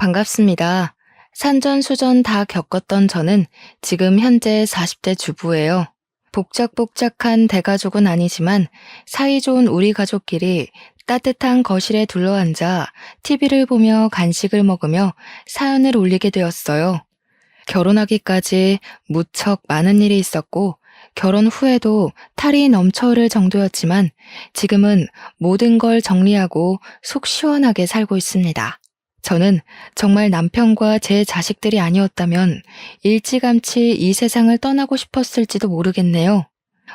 반갑습니다. 산전수전 다 겪었던 저는 지금 현재 40대 주부예요. 복작복작한 대가족은 아니지만 사이좋은 우리 가족끼리 따뜻한 거실에 둘러앉아 TV를 보며 간식을 먹으며 사연을 올리게 되었어요. 결혼하기까지 무척 많은 일이 있었고 결혼 후에도 탈이 넘쳐 흐를 정도였지만 지금은 모든 걸 정리하고 속 시원하게 살고 있습니다. 저는 정말 남편과 제 자식들이 아니었다면 일찌감치 이 세상을 떠나고 싶었을지도 모르겠네요.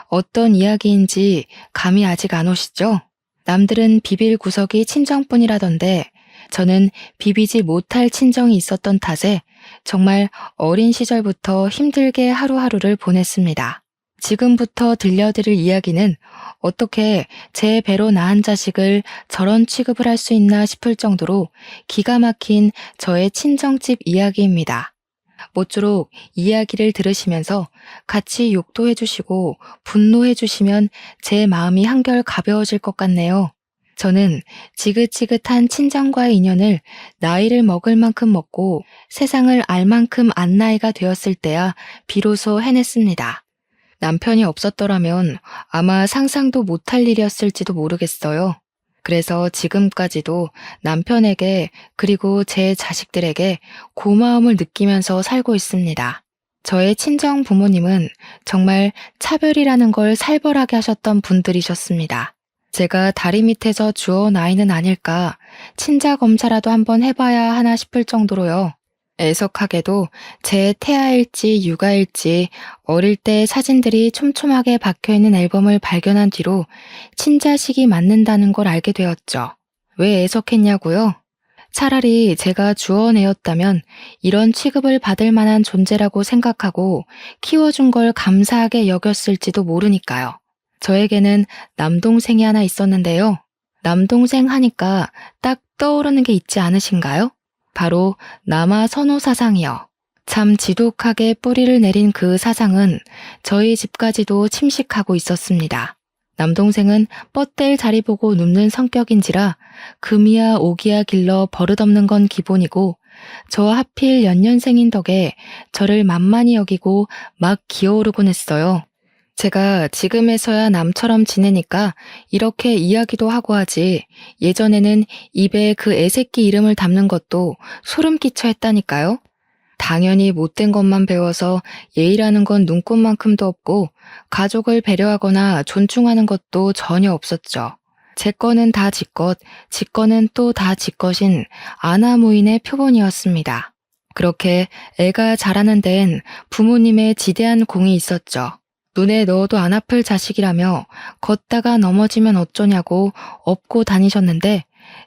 어떤 이야기인지 감이 아직 안 오시죠? 남들은 비빌 구석이 친정뿐이라던데 저는 비비지 못할 친정이 있었던 탓에 정말 어린 시절부터 힘들게 하루하루를 보냈습니다. 지금부터 들려드릴 이야기는 어떻게 제 배로 낳은 자식을 저런 취급을 할 수 있나 싶을 정도로 기가 막힌 저의 친정집 이야기입니다. 모쪼록 이야기를 들으시면서 같이 욕도 해주시고 분노해주시면 제 마음이 한결 가벼워질 것 같네요. 저는 지긋지긋한 친정과의 인연을 나이를 먹을 만큼 먹고 세상을 알 만큼 안 나이가 되었을 때야 비로소 해냈습니다. 남편이 없었더라면 아마 상상도 못할 일이었을지도 모르겠어요. 그래서 지금까지도 남편에게 그리고 제 자식들에게 고마움을 느끼면서 살고 있습니다. 저의 친정 부모님은 정말 차별이라는 걸 살벌하게 하셨던 분들이셨습니다. 제가 다리 밑에서 주워 아이는 아닐까 친자 검사라도 한번 해봐야 하나 싶을 정도로요. 애석하게도 제 태아일지 육아일지 어릴 때 사진들이 촘촘하게 박혀있는 앨범을 발견한 뒤로 친자식이 맞는다는 걸 알게 되었죠. 왜 애석했냐고요? 차라리 제가 주워내었다면 이런 취급을 받을 만한 존재라고 생각하고 키워준 걸 감사하게 여겼을지도 모르니까요. 저에게는 남동생이 하나 있었는데요. 남동생 하니까 딱 떠오르는 게 있지 않으신가요? 바로 남아 선호 사상이요. 참 지독하게 뿌리를 내린 그 사상은 저희 집까지도 침식하고 있었습니다. 남동생은 뻗댈 자리 보고 눕는 성격인지라 금이야 오기야 길러 버릇없는 건 기본이고 저 하필 연년생인 덕에 저를 만만히 여기고 막 기어오르곤 했어요. 제가 지금에서야 남처럼 지내니까 이렇게 이야기도 하고 하지 예전에는 입에 그 애새끼 이름을 담는 것도 소름 끼쳐 했다니까요. 당연히 못된 것만 배워서 예의라는 건 눈꽃만큼도 없고 가족을 배려하거나 존중하는 것도 전혀 없었죠. 제 거는 다 지 것, 지 거는 또 다 지 것인 아나무인의 표본이었습니다. 그렇게 애가 자라는 데엔 부모님의 지대한 공이 있었죠. 눈에 넣어도 안 아플 자식이라며 걷다가 넘어지면 어쩌냐고 업고 다니셨는데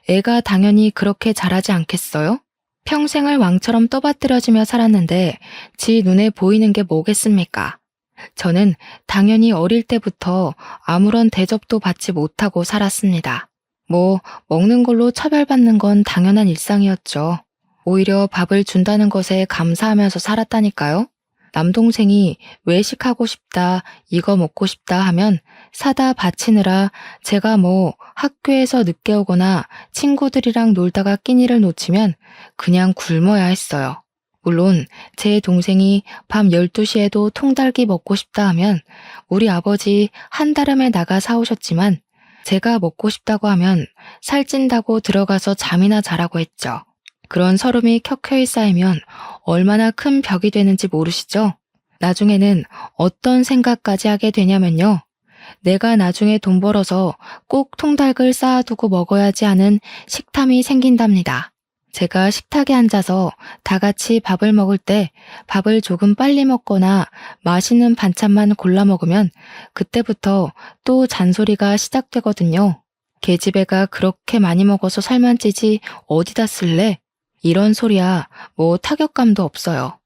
애가 당연히 그렇게 자라지 않겠어요? 평생을 왕처럼 떠받들여지며 살았는데 지 눈에 보이는 게 뭐겠습니까? 저는 당연히 어릴 때부터 아무런 대접도 받지 못하고 살았습니다. 먹는 걸로 차별받는 건 당연한 일상이었죠. 오히려 밥을 준다는 것에 감사하면서 살았다니까요. 남동생이 외식하고 싶다, 이거 먹고 싶다 하면 사다 바치느라 제가 학교에서 늦게 오거나 친구들이랑 놀다가 끼니를 놓치면 그냥 굶어야 했어요. 물론 제 동생이 밤 12시에도 통닭이 먹고 싶다 하면 우리 아버지 한달음에 나가 사오셨지만 제가 먹고 싶다고 하면 살찐다고 들어가서 잠이나 자라고 했죠. 그런 서름이 켜켜이 쌓이면 얼마나 큰 벽이 되는지 모르시죠? 나중에는 어떤 생각까지 하게 되냐면요. 내가 나중에 돈 벌어서 꼭 통닭을 쌓아두고 먹어야지 하는 식탐이 생긴답니다. 제가 식탁에 앉아서 다 같이 밥을 먹을 때 밥을 조금 빨리 먹거나 맛있는 반찬만 골라 먹으면 그때부터 또 잔소리가 시작되거든요. 계집애가 그렇게 많이 먹어서 살만 찌지 어디다 쓸래? 이런 소리야 타격감도 없어요.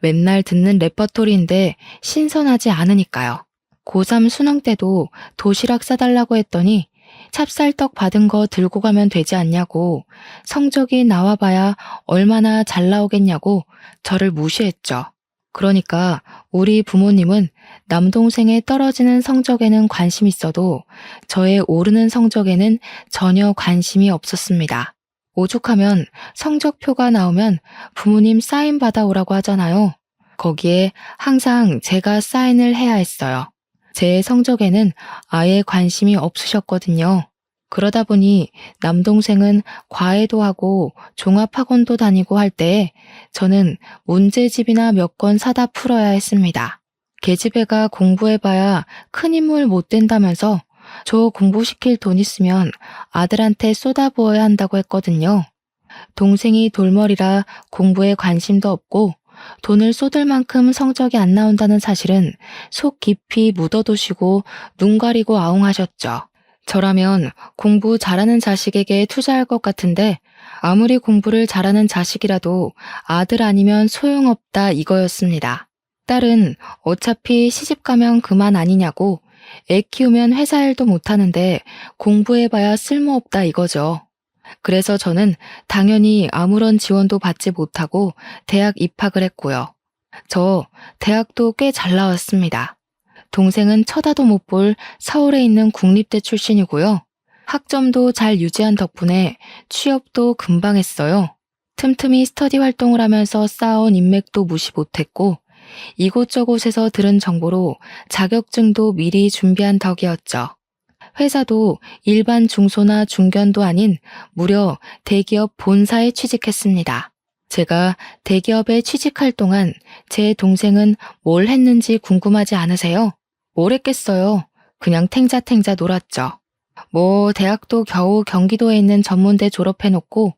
맨날 듣는 레퍼토리인데 신선하지 않으니까요. 고3 수능 때도 도시락 싸달라고 했더니 찹쌀떡 받은 거 들고 가면 되지 않냐고 성적이 나와봐야 얼마나 잘 나오겠냐고 저를 무시했죠. 그러니까 우리 부모님은 남동생의 떨어지는 성적에는 관심 있어도 저의 오르는 성적에는 전혀 관심이 없었습니다. 오죽하면 성적표가 나오면 부모님 사인 받아오라고 하잖아요. 거기에 항상 제가 사인을 해야 했어요. 제 성적에는 아예 관심이 없으셨거든요. 그러다 보니 남동생은 과외도 하고 종합학원도 다니고 할 때에 저는 문제집이나 몇 권 사다 풀어야 했습니다. 계집애가 공부해봐야 큰 인물 못 된다면서 저 공부시킬 돈 있으면 아들한테 쏟아부어야 한다고 했거든요. 동생이 돌머리라 공부에 관심도 없고 돈을 쏟을 만큼 성적이 안 나온다는 사실은 속 깊이 묻어두시고 눈 가리고 아웅하셨죠. 저라면 공부 잘하는 자식에게 투자할 것 같은데 아무리 공부를 잘하는 자식이라도 아들 아니면 소용없다 이거였습니다. 딸은 어차피 시집가면 그만 아니냐고 애 키우면 회사 일도 못하는데 공부해봐야 쓸모없다 이거죠. 그래서 저는 당연히 아무런 지원도 받지 못하고 대학 입학을 했고요. 저 대학도 꽤 잘 나왔습니다. 동생은 쳐다도 못 볼 서울에 있는 국립대 출신이고요. 학점도 잘 유지한 덕분에 취업도 금방 했어요. 틈틈이 스터디 활동을 하면서 쌓아온 인맥도 무시 못했고 이곳저곳에서 들은 정보로 자격증도 미리 준비한 덕이었죠. 회사도 일반 중소나 중견도 아닌 무려 대기업 본사에 취직했습니다. 제가 대기업에 취직할 동안 제 동생은 뭘 했는지 궁금하지 않으세요? 뭘 했겠어요? 그냥 탱자탱자 놀았죠. 뭐 대학도 겨우 경기도에 있는 전문대 졸업해놓고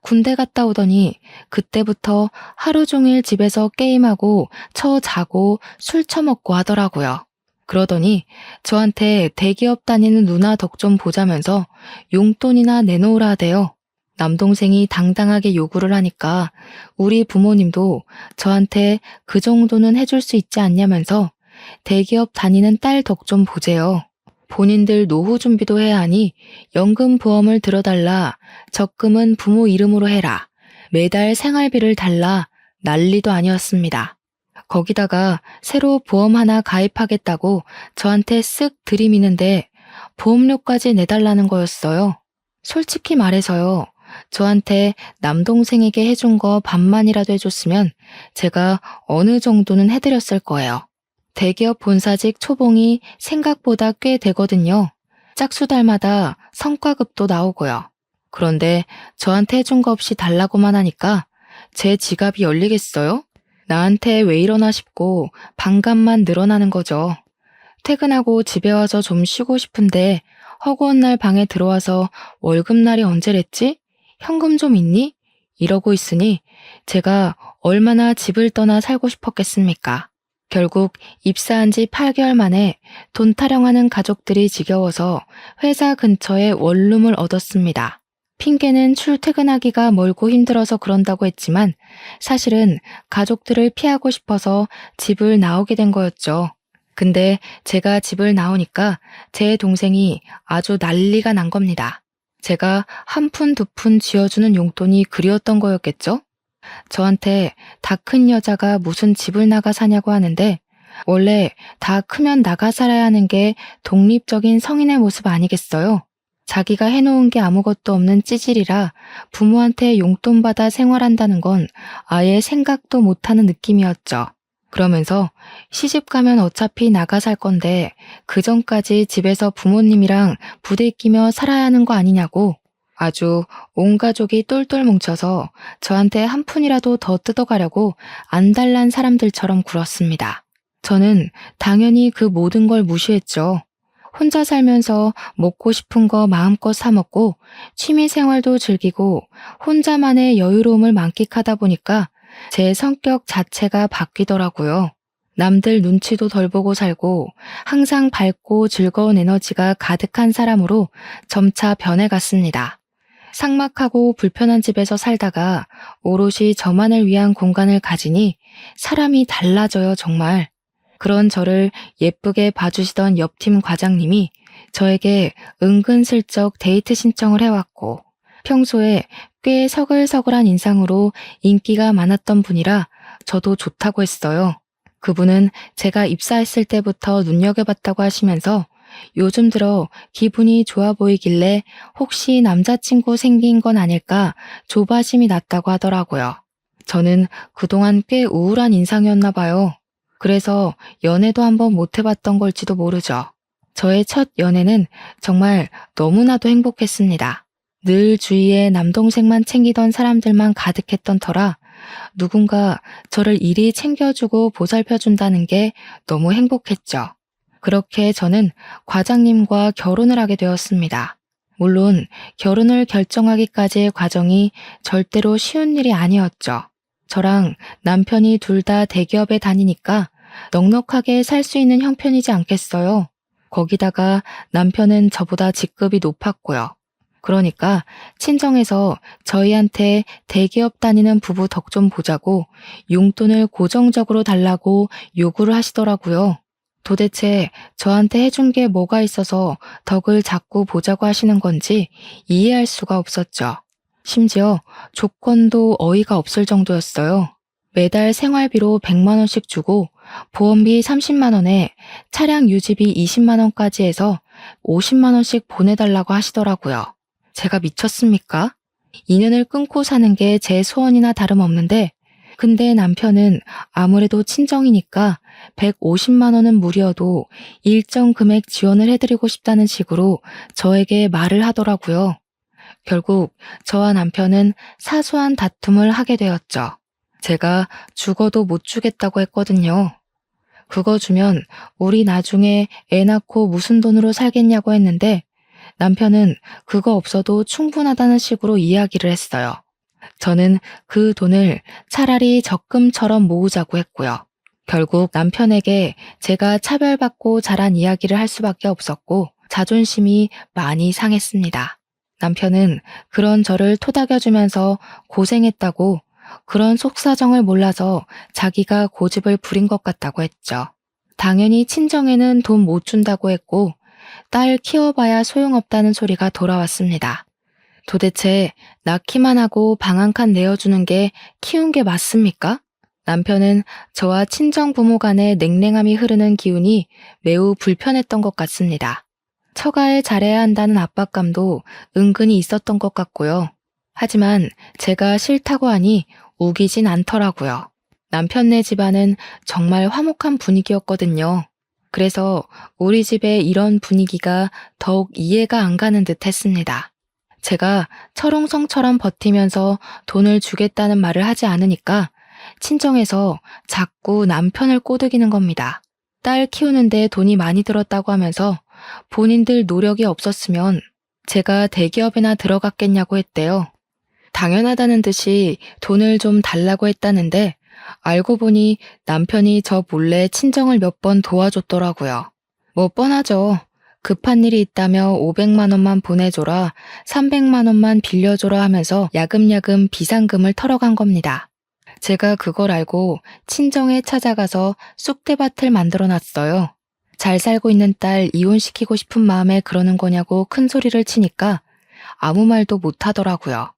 군대 갔다 오더니 그때부터 하루 종일 집에서 게임하고 자고 술 처먹고 하더라고요. 그러더니 저한테 대기업 다니는 누나 덕 좀 보자면서 용돈이나 내놓으라 하대요. 남동생이 당당하게 요구를 하니까 우리 부모님도 저한테 그 정도는 해줄 수 있지 않냐면서 대기업 다니는 딸 덕 좀 보재요. 본인들 노후 준비도 해야 하니 연금 보험을 들어달라, 적금은 부모 이름으로 해라, 매달 생활비를 달라 난리도 아니었습니다. 거기다가 새로 보험 하나 가입하겠다고 저한테 쓱 들이미는데 보험료까지 내달라는 거였어요. 솔직히 말해서요. 저한테 남동생에게 해준 거 반만이라도 해줬으면 제가 어느 정도는 해드렸을 거예요. 대기업 본사직 초봉이 생각보다 꽤 되거든요. 짝수달마다 성과급도 나오고요. 그런데 저한테 해준 거 없이 달라고만 하니까 제 지갑이 열리겠어요? 나한테 왜 이러나 싶고 반감만 늘어나는 거죠. 퇴근하고 집에 와서 좀 쉬고 싶은데 허구한 날 방에 들어와서 월급날이 언제랬지? 현금 좀 있니? 이러고 있으니 제가 얼마나 집을 떠나 살고 싶었겠습니까? 결국 입사한 지 8개월 만에 돈 타령하는 가족들이 지겨워서 회사 근처에 원룸을 얻었습니다. 핑계는 출퇴근하기가 멀고 힘들어서 그런다고 했지만 사실은 가족들을 피하고 싶어서 집을 나오게 된 거였죠. 근데 제가 집을 나오니까 제 동생이 아주 난리가 난 겁니다. 제가 한 푼 두 푼 쥐어주는 용돈이 그리웠던 거였겠죠? 저한테 다 큰 여자가 무슨 집을 나가 사냐고 하는데 원래 다 크면 나가 살아야 하는 게 독립적인 성인의 모습 아니겠어요? 자기가 해놓은 게 아무것도 없는 찌질이라 부모한테 용돈 받아 생활한다는 건 아예 생각도 못하는 느낌이었죠. 그러면서 시집 가면 어차피 나가 살 건데 그 전까지 집에서 부모님이랑 부대끼며 살아야 하는 거 아니냐고 아주 온 가족이 똘똘 뭉쳐서 저한테 한 푼이라도 더 뜯어가려고 안달난 사람들처럼 굴었습니다. 저는 당연히 그 모든 걸 무시했죠. 혼자 살면서 먹고 싶은 거 마음껏 사 먹고 취미 생활도 즐기고 혼자만의 여유로움을 만끽하다 보니까 제 성격 자체가 바뀌더라고요. 남들 눈치도 덜 보고 살고 항상 밝고 즐거운 에너지가 가득한 사람으로 점차 변해갔습니다. 삭막하고 불편한 집에서 살다가 오롯이 저만을 위한 공간을 가지니 사람이 달라져요, 정말. 그런 저를 예쁘게 봐주시던 옆팀 과장님이 저에게 은근슬쩍 데이트 신청을 해왔고 평소에 꽤 서글서글한 인상으로 인기가 많았던 분이라 저도 좋다고 했어요. 그분은 제가 입사했을 때부터 눈여겨봤다고 하시면서 요즘 들어 기분이 좋아 보이길래 혹시 남자친구 생긴 건 아닐까 조바심이 났다고 하더라고요. 저는 그동안 꽤 우울한 인상이었나 봐요. 그래서 연애도 한번 못 해봤던 걸지도 모르죠. 저의 첫 연애는 정말 너무나도 행복했습니다. 늘 주위에 남동생만 챙기던 사람들만 가득했던 터라 누군가 저를 이리 챙겨주고 보살펴준다는 게 너무 행복했죠. 그렇게 저는 과장님과 결혼을 하게 되었습니다. 물론 결혼을 결정하기까지의 과정이 절대로 쉬운 일이 아니었죠. 저랑 남편이 둘 다 대기업에 다니니까 넉넉하게 살 수 있는 형편이지 않겠어요. 거기다가 남편은 저보다 직급이 높았고요. 그러니까 친정에서 저희한테 대기업 다니는 부부 덕 좀 보자고 용돈을 고정적으로 달라고 요구를 하시더라고요. 도대체 저한테 해준 게 뭐가 있어서 덕을 자꾸 보자고 하시는 건지 이해할 수가 없었죠. 심지어 조건도 어이가 없을 정도였어요. 매달 생활비로 100만 원씩 주고 보험비 30만 원에 차량 유지비 20만 원까지 해서 50만 원씩 보내달라고 하시더라고요. 제가 미쳤습니까? 인연을 끊고 사는 게 제 소원이나 다름없는데 근데 남편은 아무래도 친정이니까 150만 원은 무리여도 일정 금액 지원을 해드리고 싶다는 식으로 저에게 말을 하더라고요. 결국 저와 남편은 사소한 다툼을 하게 되었죠. 제가 죽어도 못 주겠다고 했거든요. 그거 주면 우리 나중에 애 낳고 무슨 돈으로 살겠냐고 했는데 남편은 그거 없어도 충분하다는 식으로 이야기를 했어요. 저는 그 돈을 차라리 적금처럼 모으자고 했고요. 결국 남편에게 제가 차별받고 자란 이야기를 할 수밖에 없었고 자존심이 많이 상했습니다. 남편은 그런 저를 토닥여주면서 고생했다고 그런 속사정을 몰라서 자기가 고집을 부린 것 같다고 했죠. 당연히 친정에는 돈 못 준다고 했고 딸 키워봐야 소용없다는 소리가 돌아왔습니다. 도대체 낳기만 하고 방 한 칸 내어주는 게 키운 게 맞습니까? 남편은 저와 친정 부모 간의 냉랭함이 흐르는 기운이 매우 불편했던 것 같습니다. 처가에 잘해야 한다는 압박감도 은근히 있었던 것 같고요. 하지만 제가 싫다고 하니 우기진 않더라고요. 남편네 집안은 정말 화목한 분위기였거든요. 그래서 우리 집의 이런 분위기가 더욱 이해가 안 가는 듯 했습니다. 제가 철옹성처럼 버티면서 돈을 주겠다는 말을 하지 않으니까 친정에서 자꾸 남편을 꼬드기는 겁니다. 딸 키우는데 돈이 많이 들었다고 하면서 본인들 노력이 없었으면 제가 대기업에나 들어갔겠냐고 했대요. 당연하다는 듯이 돈을 좀 달라고 했다는데 알고 보니 남편이 저 몰래 친정을 몇 번 도와줬더라고요. 뭐 뻔하죠. 급한 일이 있다며 500만 원만 보내줘라, 300만 원만 빌려줘라 하면서 야금야금 비상금을 털어간 겁니다. 제가 그걸 알고 친정에 찾아가서 쑥대밭을 만들어놨어요. 잘 살고 있는 딸 이혼시키고 싶은 마음에 그러는 거냐고 큰 소리를 치니까 아무 말도 못 하더라고요.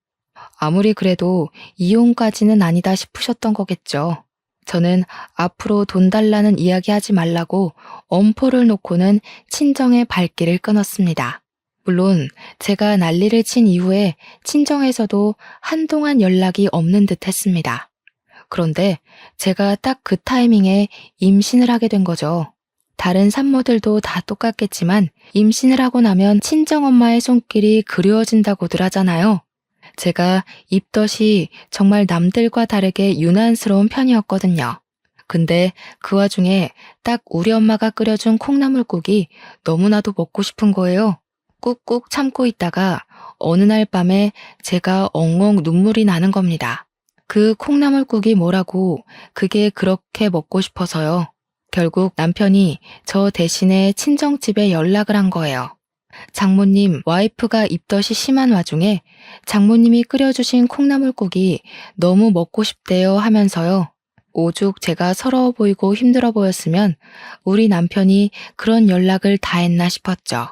아무리 그래도 이혼까지는 아니다 싶으셨던 거겠죠. 저는 앞으로 돈 달라는 이야기 하지 말라고 엄포를 놓고는 친정의 발길을 끊었습니다. 물론 제가 난리를 친 이후에 친정에서도 한동안 연락이 없는 듯 했습니다. 그런데 제가 딱 그 타이밍에 임신을 하게 된 거죠. 다른 산모들도 다 똑같겠지만 임신을 하고 나면 친정엄마의 손길이 그리워진다고들 하잖아요. 제가 입덧이 정말 남들과 다르게 유난스러운 편이었거든요. 근데 그 와중에 딱 우리 엄마가 끓여준 콩나물국이 너무나도 먹고 싶은 거예요. 꾹꾹 참고 있다가 어느 날 밤에 제가 엉엉 눈물이 나는 겁니다. 그 콩나물국이 뭐라고 그게 그렇게 먹고 싶어서요. 결국 남편이 저 대신에 친정집에 연락을 한 거예요. 장모님, 와이프가 입덧이 심한 와중에 장모님이 끓여주신 콩나물국이 너무 먹고 싶대요 하면서요. 오죽 제가 서러워 보이고 힘들어 보였으면 우리 남편이 그런 연락을 다 했나 싶었죠.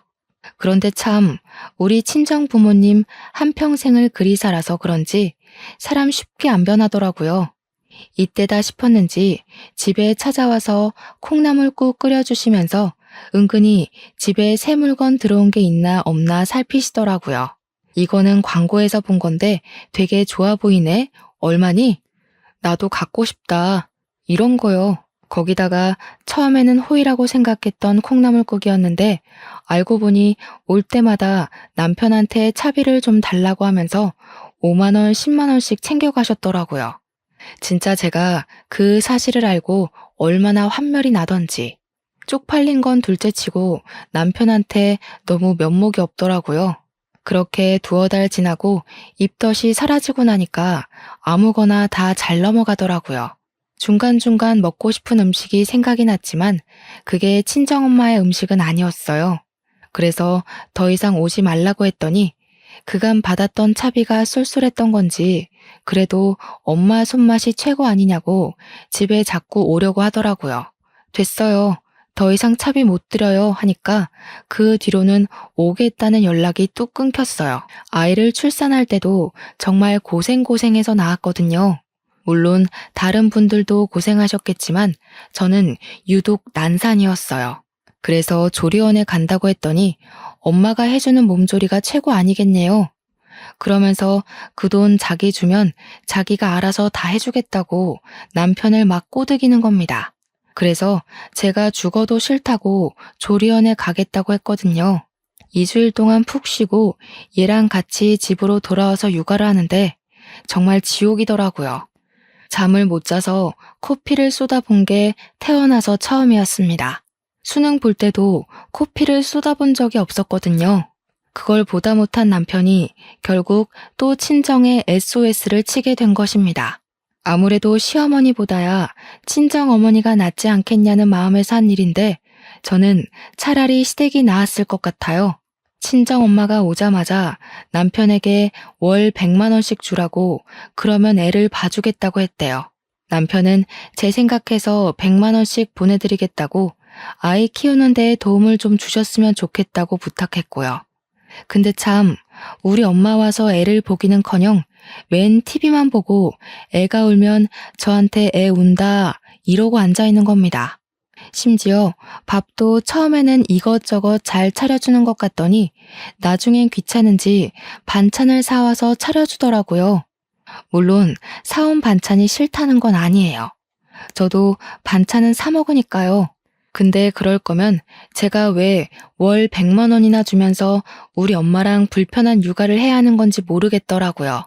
그런데 참 우리 친정 부모님 한평생을 그리 살아서 그런지 사람 쉽게 안 변하더라고요. 이때다 싶었는지 집에 찾아와서 콩나물국 끓여주시면서 은근히 집에 새 물건 들어온 게 있나 없나 살피시더라고요. 이거는 광고에서 본 건데 되게 좋아 보이네. 얼마니? 나도 갖고 싶다. 이런 거요. 거기다가 처음에는 호의라고 생각했던 콩나물국이었는데 알고 보니 올 때마다 남편한테 차비를 좀 달라고 하면서 5만 원, 10만 원씩 챙겨가셨더라고요. 진짜 제가 그 사실을 알고 얼마나 환멸이 나던지. 쪽팔린 건 둘째치고 남편한테 너무 면목이 없더라고요. 그렇게 두어 달 지나고 입덧이 사라지고 나니까 아무거나 다 잘 넘어가더라고요. 중간중간 먹고 싶은 음식이 생각이 났지만 그게 친정엄마의 음식은 아니었어요. 그래서 더 이상 오지 말라고 했더니 그간 받았던 차비가 쏠쏠했던 건지 그래도 엄마 손맛이 최고 아니냐고 집에 자꾸 오려고 하더라고요. 됐어요. 더 이상 차비 못 드려요 하니까 그 뒤로는 오겠다는 연락이 뚝 끊겼어요. 아이를 출산할 때도 정말 고생해서 낳았거든요. 물론 다른 분들도 고생하셨겠지만 저는 유독 난산이었어요. 그래서 조리원에 간다고 했더니 엄마가 해주는 몸조리가 최고 아니겠네요. 그러면서 그 돈 자기 주면 자기가 알아서 다 해주겠다고 남편을 막 꼬드기는 겁니다. 그래서 제가 죽어도 싫다고 조리원에 가겠다고 했거든요. 2주일 동안 푹 쉬고 얘랑 같이 집으로 돌아와서 육아를 하는데 정말 지옥이더라고요. 잠을 못 자서 코피를 쏟아본 게 태어나서 처음이었습니다. 수능 볼 때도 코피를 쏟아본 적이 없었거든요. 그걸 보다 못한 남편이 결국 또 친정에 SOS를 치게 된 것입니다. 아무래도 시어머니보다야 친정어머니가 낫지 않겠냐는 마음에서 한 일인데 저는 차라리 시댁이 나았을 것 같아요. 친정엄마가 오자마자 남편에게 월 100만 원씩 주라고 그러면 애를 봐주겠다고 했대요. 남편은 제 생각해서 100만 원씩 보내드리겠다고 아이 키우는 데에 도움을 좀 주셨으면 좋겠다고 부탁했고요. 근데 참 우리 엄마 와서 애를 보기는커녕 맨 TV만 보고 애가 울면 저한테 애 운다 이러고 앉아있는 겁니다. 심지어 밥도 처음에는 이것저것 잘 차려주는 것 같더니 나중엔 귀찮은지 반찬을 사와서 차려주더라고요. 물론 사온 반찬이 싫다는 건 아니에요. 저도 반찬은 사 먹으니까요. 근데 그럴 거면 제가 왜 월 100만 원이나 주면서 우리 엄마랑 불편한 육아를 해야 하는 건지 모르겠더라고요.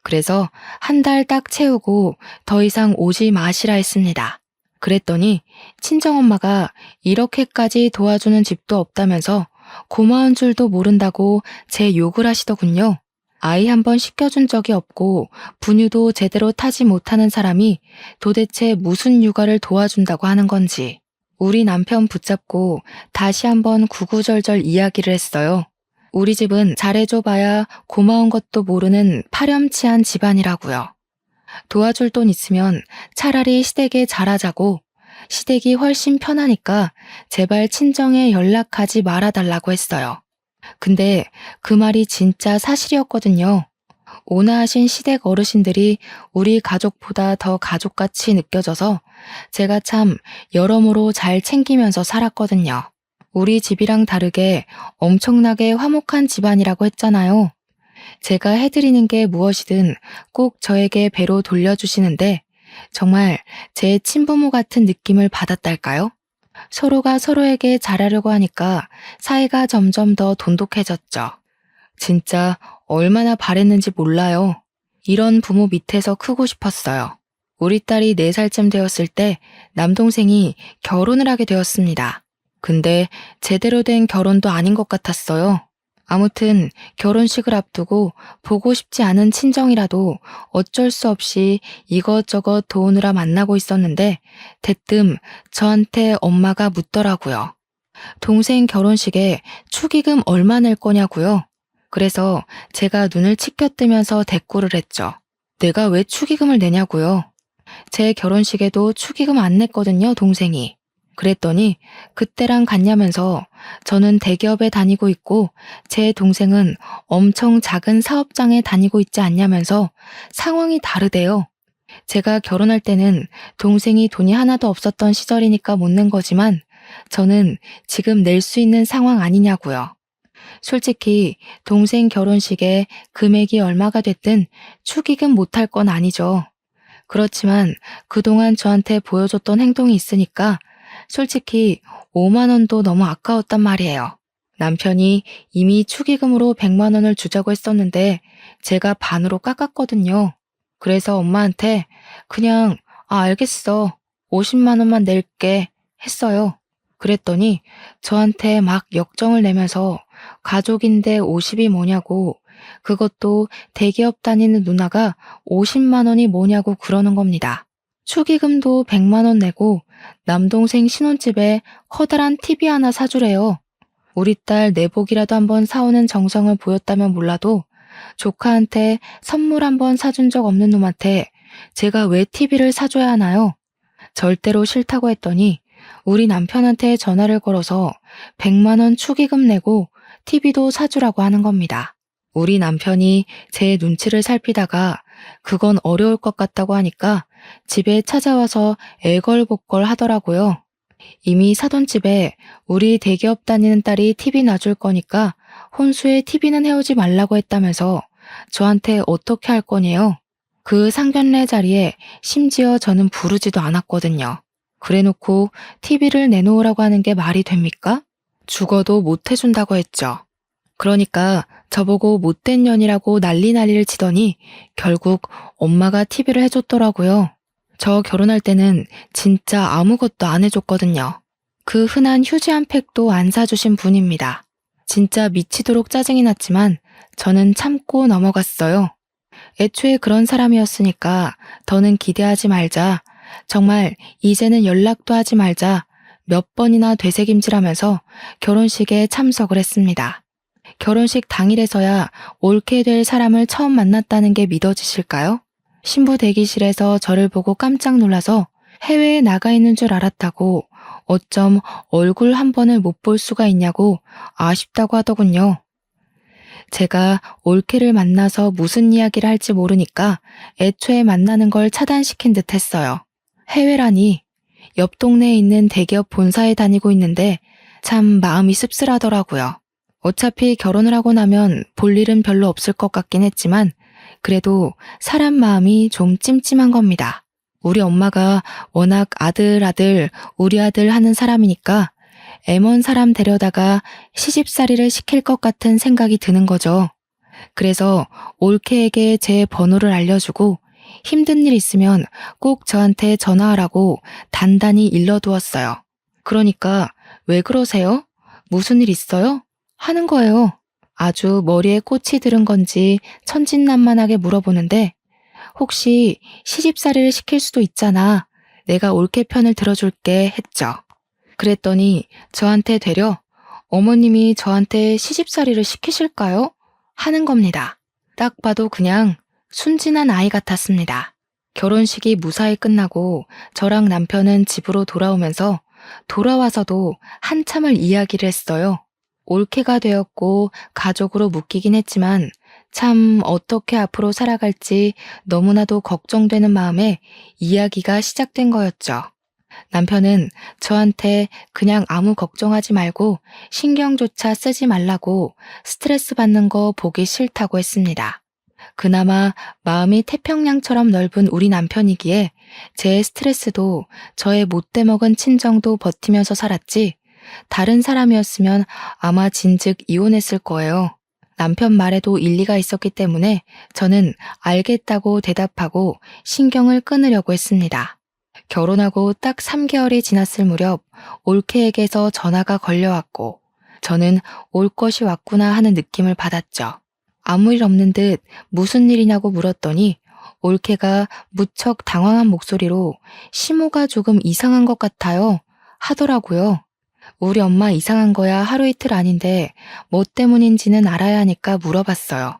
그래서 한 달 딱 채우고 더 이상 오지 마시라 했습니다. 그랬더니 친정엄마가 이렇게까지 도와주는 집도 없다면서 고마운 줄도 모른다고 제 욕을 하시더군요. 아이 한 번 씻겨준 적이 없고 분유도 제대로 타지 못하는 사람이 도대체 무슨 육아를 도와준다고 하는 건지. 우리 남편 붙잡고 다시 한번 구구절절 이야기를 했어요. 우리 집은 잘해줘봐야 고마운 것도 모르는 파렴치한 집안이라고요. 도와줄 돈 있으면 차라리 시댁에 잘하자고 시댁이 훨씬 편하니까 제발 친정에 연락하지 말아달라고 했어요. 근데 그 말이 진짜 사실이었거든요. 온화하신 시댁 어르신들이 우리 가족보다 더 가족같이 느껴져서 제가 참 여러모로 잘 챙기면서 살았거든요. 우리 집이랑 다르게 엄청나게 화목한 집안이라고 했잖아요. 제가 해드리는 게 무엇이든 꼭 저에게 배로 돌려주시는데 정말 제 친부모 같은 느낌을 받았달까요? 서로가 서로에게 잘하려고 하니까 사이가 점점 더 돈독해졌죠. 진짜 얼마나 바랬는지 몰라요. 이런 부모 밑에서 크고 싶었어요. 우리 딸이 4살쯤 되었을 때 남동생이 결혼을 하게 되었습니다. 근데 제대로 된 결혼도 아닌 것 같았어요. 아무튼 결혼식을 앞두고 보고 싶지 않은 친정이라도 어쩔 수 없이 이것저것 도우느라 만나고 있었는데 대뜸 저한테 엄마가 묻더라고요. 동생 결혼식에 축의금 얼마 낼 거냐고요. 그래서 제가 눈을 치켜뜨면서 대꾸를 했죠. 내가 왜 축의금을 내냐고요. 제 결혼식에도 축의금 안 냈거든요, 동생이. 그랬더니 그때랑 같냐면서 저는 대기업에 다니고 있고 제 동생은 엄청 작은 사업장에 다니고 있지 않냐면서 상황이 다르대요. 제가 결혼할 때는 동생이 돈이 하나도 없었던 시절이니까 못 낸 거지만 저는 지금 낼 수 있는 상황 아니냐고요. 솔직히 동생 결혼식에 금액이 얼마가 됐든 축의금 못할 건 아니죠. 그렇지만 그동안 저한테 보여줬던 행동이 있으니까 솔직히 5만 원도 너무 아까웠단 말이에요. 남편이 이미 축의금으로 100만 원을 주자고 했었는데 제가 반으로 깎았거든요. 그래서 엄마한테 그냥 알겠어. 50만 원만 낼게 했어요. 그랬더니 저한테 막 역정을 내면서 가족인데 50이 뭐냐고, 그것도 대기업 다니는 누나가 50만 원이 뭐냐고 그러는 겁니다. 축의금도 100만 원 내고 남동생 신혼집에 커다란 TV 하나 사주래요. 우리 딸 내복이라도 한번 사오는 정성을 보였다면 몰라도 조카한테 선물 한번 사준 적 없는 놈한테 제가 왜 TV를 사줘야 하나요? 절대로 싫다고 했더니 우리 남편한테 전화를 걸어서 100만 원 축의금 내고 TV도 사주라고 하는 겁니다. 우리 남편이 제 눈치를 살피다가 그건 어려울 것 같다고 하니까 집에 찾아와서 애걸복걸 하더라고요. 이미 사돈 집에 우리 대기업 다니는 딸이 TV 놔줄 거니까 혼수에 TV는 해오지 말라고 했다면서 저한테 어떻게 할 거냐요? 그 상견례 자리에 심지어 저는 부르지도 않았거든요. 그래놓고 TV를 내놓으라고 하는 게 말이 됩니까? 죽어도 못 해준다고 했죠. 그러니까 저보고 못된 년이라고 난리를 치더니 결국 엄마가 TV를 해줬더라고요. 저 결혼할 때는 진짜 아무것도 안 해줬거든요. 그 흔한 휴지 한 팩도 안 사주신 분입니다. 진짜 미치도록 짜증이 났지만 저는 참고 넘어갔어요. 애초에 그런 사람이었으니까 더는 기대하지 말자. 정말 이제는 연락도 하지 말자. 몇 번이나 되새김질하면서 결혼식에 참석을 했습니다. 결혼식 당일에서야 옳게 될 사람을 처음 만났다는 게 믿어지실까요? 신부 대기실에서 저를 보고 깜짝 놀라서 해외에 나가 있는 줄 알았다고, 어쩜 얼굴 한 번을 못 볼 수가 있냐고 아쉽다고 하더군요. 제가 올케를 만나서 무슨 이야기를 할지 모르니까 애초에 만나는 걸 차단시킨 듯 했어요. 해외라니, 옆 동네에 있는 대기업 본사에 다니고 있는데 참 마음이 씁쓸하더라고요. 어차피 결혼을 하고 나면 볼 일은 별로 없을 것 같긴 했지만 그래도 사람 마음이 좀 찜찜한 겁니다. 우리 엄마가 워낙 아들 우리 아들 하는 사람이니까 애먼 사람 데려다가 시집살이를 시킬 것 같은 생각이 드는 거죠. 그래서 올케에게 제 번호를 알려주고 힘든 일 있으면 꼭 저한테 전화하라고 단단히 일러두었어요. 그러니까 왜 그러세요? 무슨 일 있어요? 하는 거예요. 아주 머리에 꽃이 들은 건지 천진난만하게 물어보는데 혹시 시집살이를 시킬 수도 있잖아. 내가 올케 편을 들어줄게 했죠. 그랬더니 저한테 되려 어머님이 저한테 시집살이를 시키실까요? 하는 겁니다. 딱 봐도 그냥 순진한 아이 같았습니다. 결혼식이 무사히 끝나고 저랑 남편은 집으로 돌아오면서 돌아와서도 한참을 이야기를 했어요. 올케가 되었고 가족으로 묶이긴 했지만 참 어떻게 앞으로 살아갈지 너무나도 걱정되는 마음에 이야기가 시작된 거였죠. 남편은 저한테 그냥 아무 걱정하지 말고 신경조차 쓰지 말라고 스트레스 받는 거 보기 싫다고 했습니다. 그나마 마음이 태평양처럼 넓은 우리 남편이기에 제 스트레스도 저의 못돼 먹은 친정도 버티면서 살았지, 다른 사람이었으면 아마 진즉 이혼했을 거예요. 남편 말에도 일리가 있었기 때문에 저는 알겠다고 대답하고 신경을 끊으려고 했습니다. 결혼하고 딱 3개월이 지났을 무렵 올케에게서 전화가 걸려왔고 저는 올 것이 왔구나 하는 느낌을 받았죠. 아무 일 없는 듯 무슨 일이냐고 물었더니 올케가 무척 당황한 목소리로 시모가 조금 이상한 것 같아요 하더라고요. 우리 엄마 이상한 거야 하루 이틀 아닌데 뭐 때문인지는 알아야 하니까 물어봤어요.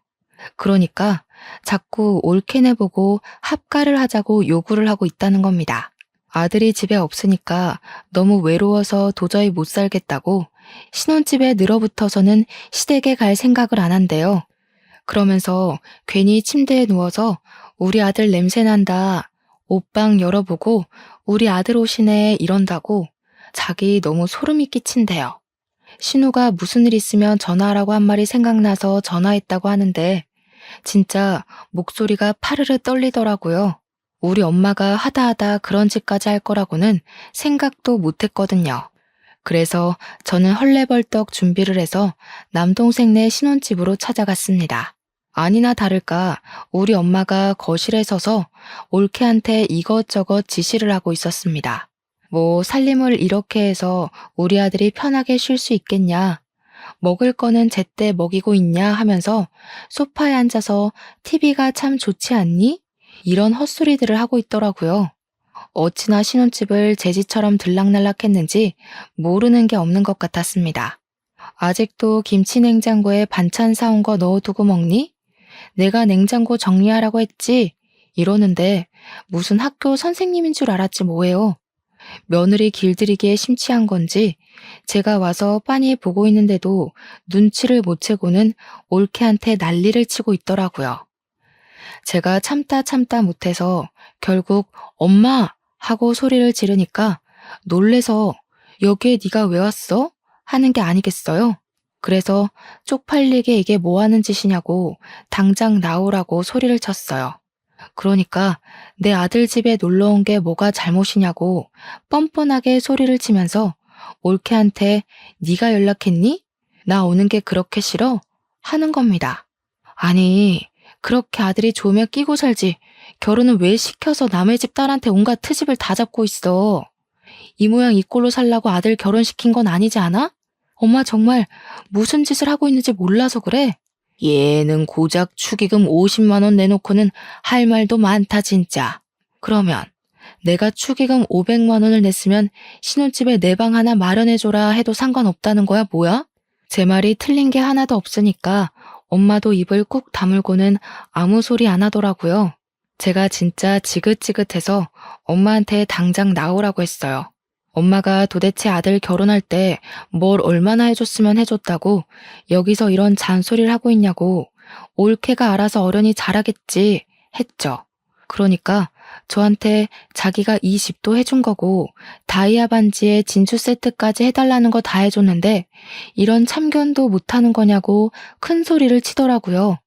그러니까 자꾸 올케네 보고 합가를 하자고 요구를 하고 있다는 겁니다. 아들이 집에 없으니까 너무 외로워서 도저히 못 살겠다고 신혼집에 늘어붙어서는 시댁에 갈 생각을 안 한대요. 그러면서 괜히 침대에 누워서 우리 아들 냄새 난다, 옷방 열어보고 우리 아들 오시네 이런다고 자기 너무 소름이 끼친대요. 신우가 무슨 일 있으면 전화하라고 한 말이 생각나서 전화했다고 하는데 진짜 목소리가 파르르 떨리더라고요. 우리 엄마가 하다 그런 짓까지 할 거라고는 생각도 못 했거든요. 그래서 저는 헐레벌떡 준비를 해서 남동생네 신혼집으로 찾아갔습니다. 아니나 다를까 우리 엄마가 거실에 서서 올케한테 이것저것 지시를 하고 있었습니다. 뭐 살림을 이렇게 해서 우리 아들이 편하게 쉴 수 있겠냐, 먹을 거는 제때 먹이고 있냐 하면서 소파에 앉아서 TV가 참 좋지 않니? 이런 헛소리들을 하고 있더라고요. 어찌나 신혼집을 제 집처럼 들락날락 했는지 모르는 게 없는 것 같았습니다. 아직도 김치 냉장고에 반찬 사온 거 넣어두고 먹니? 내가 냉장고 정리하라고 했지? 이러는데 무슨 학교 선생님인 줄 알았지 뭐예요. 며느리 길들이기에 심취한 건지 제가 와서 빤히 보고 있는데도 눈치를 못 채고는 올케한테 난리를 치고 있더라고요. 제가 참다 못해서 결국 엄마 하고 소리를 지르니까 놀래서 여기에 네가 왜 왔어? 하는 게 아니겠어요? 그래서 쪽팔리게 이게 뭐 하는 짓이냐고 당장 나오라고 소리를 쳤어요. 그러니까 내 아들 집에 놀러 온 게 뭐가 잘못이냐고 뻔뻔하게 소리를 치면서 올케한테 네가 연락했니? 나 오는 게 그렇게 싫어? 하는 겁니다. 아니, 그렇게 아들이 좋으면 끼고 살지. 결혼은 왜 시켜서 남의 집 딸한테 온갖 트집을 다 잡고 있어. 이 모양 이 꼴로 살라고 아들 결혼시킨 건 아니지 않아? 엄마 정말 무슨 짓을 하고 있는지 몰라서 그래. 얘는 고작 축의금 50만 원 내놓고는 할 말도 많다 진짜. 그러면 내가 축의금 500만 원을 냈으면 신혼집에 내 방 하나 마련해줘라 해도 상관없다는 거야 뭐야? 제 말이 틀린 게 하나도 없으니까 엄마도 입을 꾹 다물고는 아무 소리 안 하더라고요. 제가 진짜 지긋지긋해서 엄마한테 당장 나오라고 했어요. 엄마가 도대체 아들 결혼할 때 뭘 얼마나 해줬으면 해줬다고 여기서 이런 잔소리를 하고 있냐고, 올케가 알아서 어련히 잘하겠지 했죠. 그러니까 저한테 자기가 이 집도 해준 거고 다이아 반지에 진주 세트까지 해달라는 거 다 해줬는데 이런 참견도 못하는 거냐고 큰 소리를 치더라고요.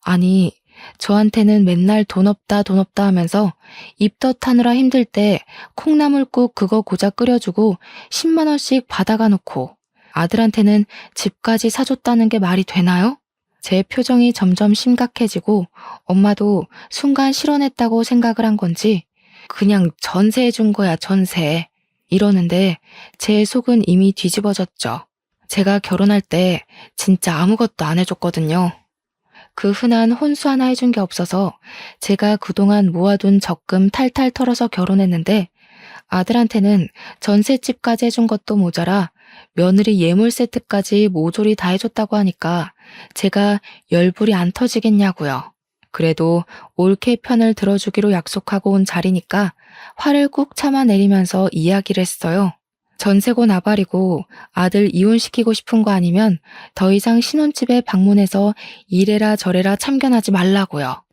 아니, 저한테는 맨날 돈 없다 하면서 입덧하느라 힘들 때 콩나물국 그거 고작 끓여주고 10만 원씩 받아가 놓고 아들한테는 집까지 사줬다는 게 말이 되나요? 제 표정이 점점 심각해지고 엄마도 순간 실언했다고 생각을 한 건지 그냥 전세해 준 거야 전세 이러는데 제 속은 이미 뒤집어졌죠. 제가 결혼할 때 진짜 아무것도 안 해줬거든요. 그 흔한 혼수 하나 해준 게 없어서 제가 그동안 모아둔 적금 탈탈 털어서 결혼했는데 아들한테는 전셋집까지 해준 것도 모자라 며느리 예물 세트까지 모조리 다 해줬다고 하니까 제가 열불이 안 터지겠냐고요. 그래도 올케 편을 들어주기로 약속하고 온 자리니까 화를 꾹 참아내리면서 이야기를 했어요. 전세고 나발이고 아들 이혼시키고 싶은 거 아니면 더 이상 신혼집에 방문해서 이래라 저래라 참견하지 말라고요.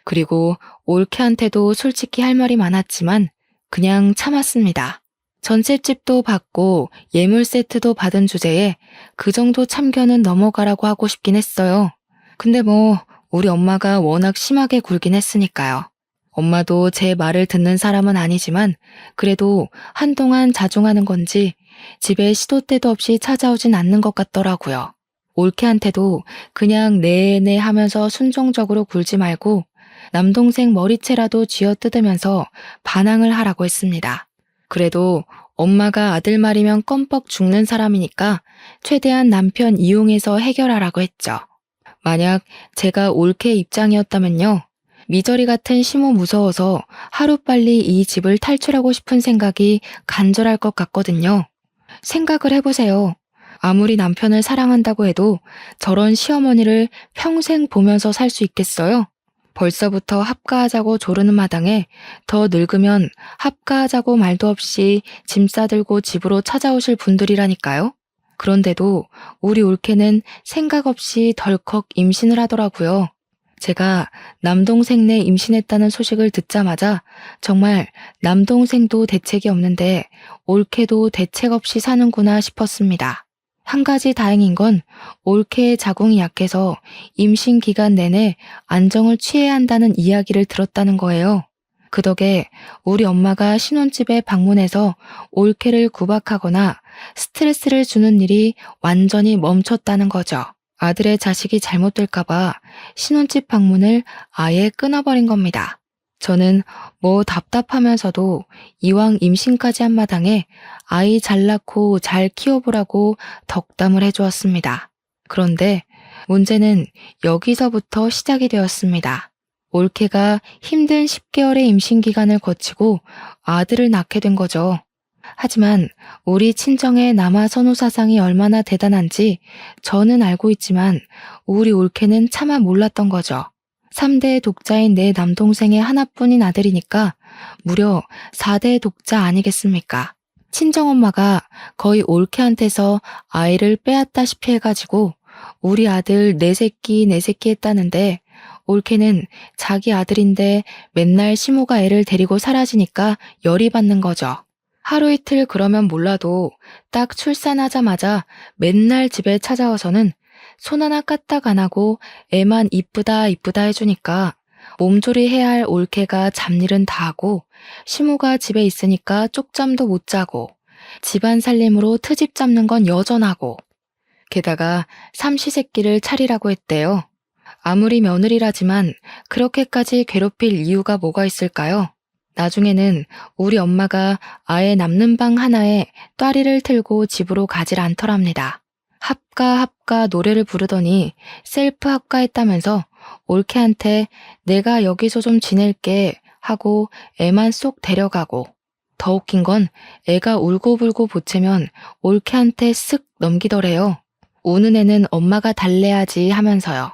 그리고 올케한테도 솔직히 할 말이 많았지만 그냥 참았습니다. 전셋집도 받고 예물 세트도 받은 주제에 그 정도 참견은 넘어가라고 하고 싶긴 했어요. 근데 뭐 우리 엄마가 워낙 심하게 굴긴 했으니까요. 엄마도 제 말을 듣는 사람은 아니지만 그래도 한동안 자중하는 건지 집에 시도 때도 없이 찾아오진 않는 것 같더라고요. 올케한테도 그냥 네네 하면서 순종적으로 굴지 말고 남동생 머리채라도 쥐어뜯으면서 반항을 하라고 했습니다. 그래도 엄마가 아들 말이면 껌뻑 죽는 사람이니까 최대한 남편 이용해서 해결하라고 했죠. 만약 제가 올케 입장이었다면요. 미저리 같은 시모 무서워서 하루빨리 이 집을 탈출하고 싶은 생각이 간절할 것 같거든요. 생각을 해보세요. 아무리 남편을 사랑한다고 해도 저런 시어머니를 평생 보면서 살 수 있겠어요? 벌써부터 합가하자고 조르는 마당에 더 늙으면 합가하자고 말도 없이 짐 싸들고 집으로 찾아오실 분들이라니까요. 그런데도 우리 올케는 생각 없이 덜컥 임신을 하더라고요. 제가 남동생네 임신했다는 소식을 듣자마자 정말 남동생도 대책이 없는데 올케도 대책 없이 사는구나 싶었습니다. 한 가지 다행인 건 올케의 자궁이 약해서 임신 기간 내내 안정을 취해야 한다는 이야기를 들었다는 거예요. 그 덕에 우리 엄마가 신혼집에 방문해서 올케를 구박하거나 스트레스를 주는 일이 완전히 멈췄다는 거죠. 아들의 자식이 잘못될까봐 신혼집 방문을 아예 끊어버린 겁니다. 저는 뭐 답답하면서도 이왕 임신까지 한 마당에 아이 잘 낳고 잘 키워보라고 덕담을 해주었습니다. 그런데 문제는 여기서부터 시작이 되었습니다. 올케가 힘든 10개월의 임신 기간을 거치고 아들을 낳게 된 거죠. 하지만 우리 친정의 남아 선호 사상이 얼마나 대단한지 저는 알고 있지만 우리 올케는 차마 몰랐던 거죠. 3대 독자인 내 남동생의 하나뿐인 아들이니까 무려 4대 독자 아니겠습니까? 친정엄마가 거의 올케한테서 아이를 빼앗다시피 해가지고 우리 아들 내 새끼 했다는데 올케는 자기 아들인데 맨날 시모가 애를 데리고 사라지니까 열이 받는 거죠. 하루 이틀 그러면 몰라도 딱 출산하자마자 맨날 집에 찾아와서는 손 하나 까딱 안 하고 애만 이쁘다 해주니까 몸조리 해야 할 올케가 잡일은 다 하고 시모가 집에 있으니까 쪽잠도 못 자고 집안 살림으로 트집 잡는 건 여전하고 게다가 삼시세끼를 차리라고 했대요. 아무리 며느리라지만 그렇게까지 괴롭힐 이유가 뭐가 있을까요? 나중에는 우리 엄마가 아예 남는 방 하나에 또아리를 틀고 집으로 가질 않더랍니다. 합가 노래를 부르더니 셀프 합가했다면서 올케한테 내가 여기서 좀 지낼게 하고 애만 쏙 데려가고 더 웃긴 건 애가 울고불고 보채면 올케한테 쓱 넘기더래요. 우는 애는 엄마가 달래야지 하면서요.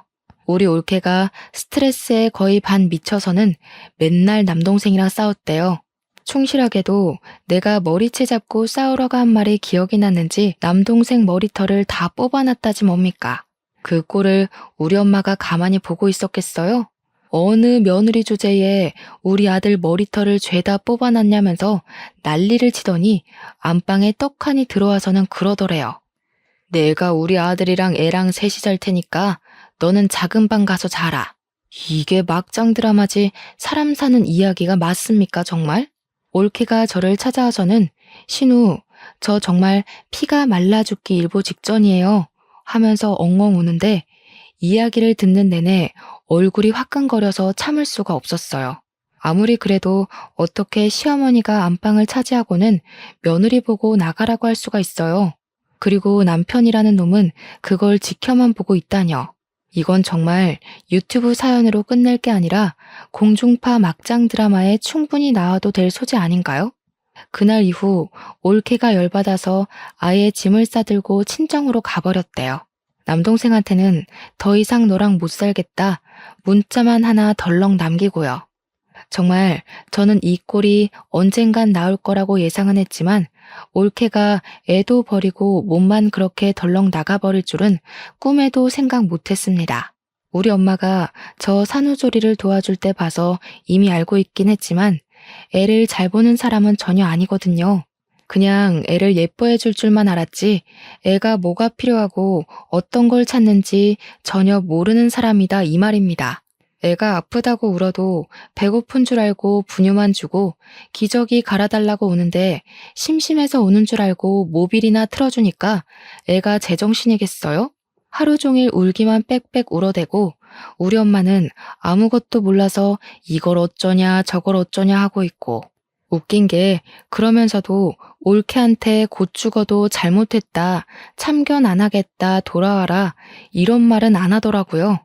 우리 올케가 스트레스에 거의 반 미쳐서는 맨날 남동생이랑 싸웠대요. 충실하게도 내가 머리채 잡고 싸우러가 한 말이 기억이 났는지 남동생 머리털을 다 뽑아놨다지 뭡니까? 그 꼴을 우리 엄마가 가만히 보고 있었겠어요? 어느 며느리 주제에 우리 아들 머리털을 죄다 뽑아놨냐면서 난리를 치더니 안방에 떡하니 들어와서는 그러더래요. 내가 우리 아들이랑 애랑 셋이 잘 테니까 너는 작은 방 가서 자라. 이게 막장 드라마지 사람 사는 이야기가 맞습니까 정말? 올케가 저를 찾아와서는 신우, 저 정말 피가 말라 죽기 일보 직전이에요 하면서 엉엉 우는데 이야기를 듣는 내내 얼굴이 화끈거려서 참을 수가 없었어요. 아무리 그래도 어떻게 시어머니가 안방을 차지하고는 며느리 보고 나가라고 할 수가 있어요. 그리고 남편이라는 놈은 그걸 지켜만 보고 있다뇨. 이건 정말 유튜브 사연으로 끝낼 게 아니라 공중파 막장 드라마에 충분히 나와도 될 소재 아닌가요? 그날 이후 올케가 열받아서 아예 짐을 싸들고 친정으로 가버렸대요. 남동생한테는 더 이상 너랑 못 살겠다 문자만 하나 덜렁 남기고요. 정말 저는 이 꼴이 언젠간 나올 거라고 예상은 했지만 올케가 애도 버리고 몸만 그렇게 덜렁 나가버릴 줄은 꿈에도 생각 못했습니다. 우리 엄마가 저 산후조리를 도와줄 때 봐서 이미 알고 있긴 했지만 애를 잘 보는 사람은 전혀 아니거든요. 그냥 애를 예뻐해 줄 줄만 알았지 애가 뭐가 필요하고 어떤 걸 찾는지 전혀 모르는 사람이다 이 말입니다. 애가 아프다고 울어도 배고픈 줄 알고 분유만 주고 기저귀 갈아달라고 우는데 심심해서 우는 줄 알고 모빌이나 틀어주니까 애가 제정신이겠어요? 하루 종일 울기만 빽빽 울어대고 우리 엄마는 아무것도 몰라서 이걸 어쩌냐 저걸 어쩌냐 하고 있고 웃긴 게 그러면서도 올케한테 곧 죽어도 잘못했다, 참견 안 하겠다, 돌아와라 이런 말은 안 하더라고요.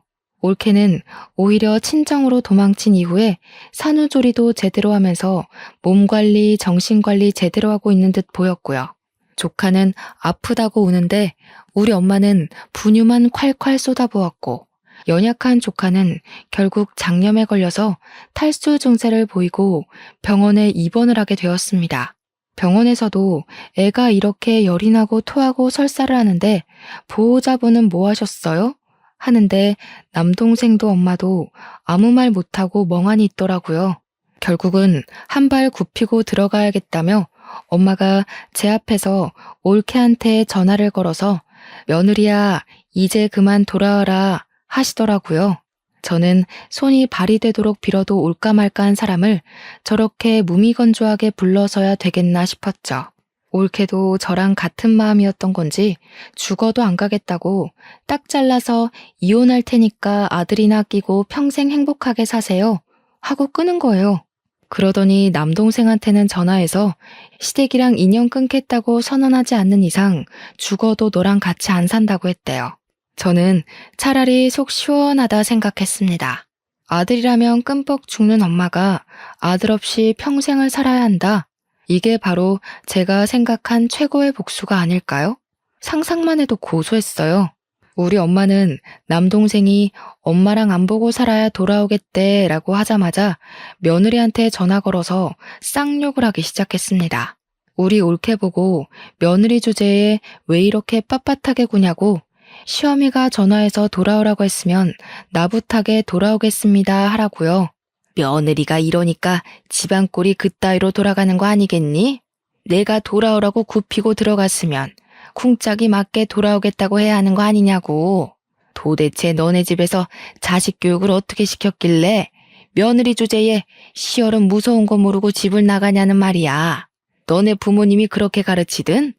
올케는 오히려 친정으로 도망친 이후에 산후조리도 제대로 하면서 몸관리, 정신관리 제대로 하고 있는 듯 보였고요. 조카는 아프다고 우는데 우리 엄마는 분유만 콸콸 쏟아부었고 연약한 조카는 결국 장염에 걸려서 탈수 증세를 보이고 병원에 입원을 하게 되었습니다. 병원에서도 애가 이렇게 열이 나고 토하고 설사를 하는데 보호자분은 뭐 하셨어요? 하는데 남동생도 엄마도 아무 말 못하고 멍하니 있더라고요. 결국은 한 발 굽히고 들어가야겠다며 엄마가 제 앞에서 올케한테 전화를 걸어서 며느리야, 이제 그만 돌아와라 하시더라고요. 저는 손이 발이 되도록 빌어도 올까 말까 한 사람을 저렇게 무미건조하게 불러서야 되겠나 싶었죠. 올케도 저랑 같은 마음이었던 건지 죽어도 안 가겠다고 딱 잘라서 이혼할 테니까 아들이나 끼고 평생 행복하게 사세요 하고 끊은 거예요. 그러더니 남동생한테는 전화해서 시댁이랑 인연 끊겠다고 선언하지 않는 이상 죽어도 너랑 같이 안 산다고 했대요. 저는 차라리 속 시원하다 생각했습니다. 아들이라면 끔뻑 죽는 엄마가 아들 없이 평생을 살아야 한다. 이게 바로 제가 생각한 최고의 복수가 아닐까요? 상상만 해도 고소했어요. 우리 엄마는 남동생이 엄마랑 안 보고 살아야 돌아오겠대 라고 하자마자 며느리한테 전화 걸어서 쌍욕을 하기 시작했습니다. 우리 올케 보고 며느리 주제에 왜 이렇게 빳빳하게 구냐고 시어미가 전화해서 돌아오라고 했으면 나부탁에 돌아오겠습니다 하라고요. 며느리가 이러니까 집안 꼴이 그따위로 돌아가는 거 아니겠니? 내가 돌아오라고 굽히고 들어갔으면 쿵짝이 맞게 돌아오겠다고 해야 하는 거 아니냐고. 도대체 너네 집에서 자식 교육을 어떻게 시켰길래 며느리 주제에 시어른 무서운 거 모르고 집을 나가냐는 말이야. 너네 부모님이 그렇게 가르치든?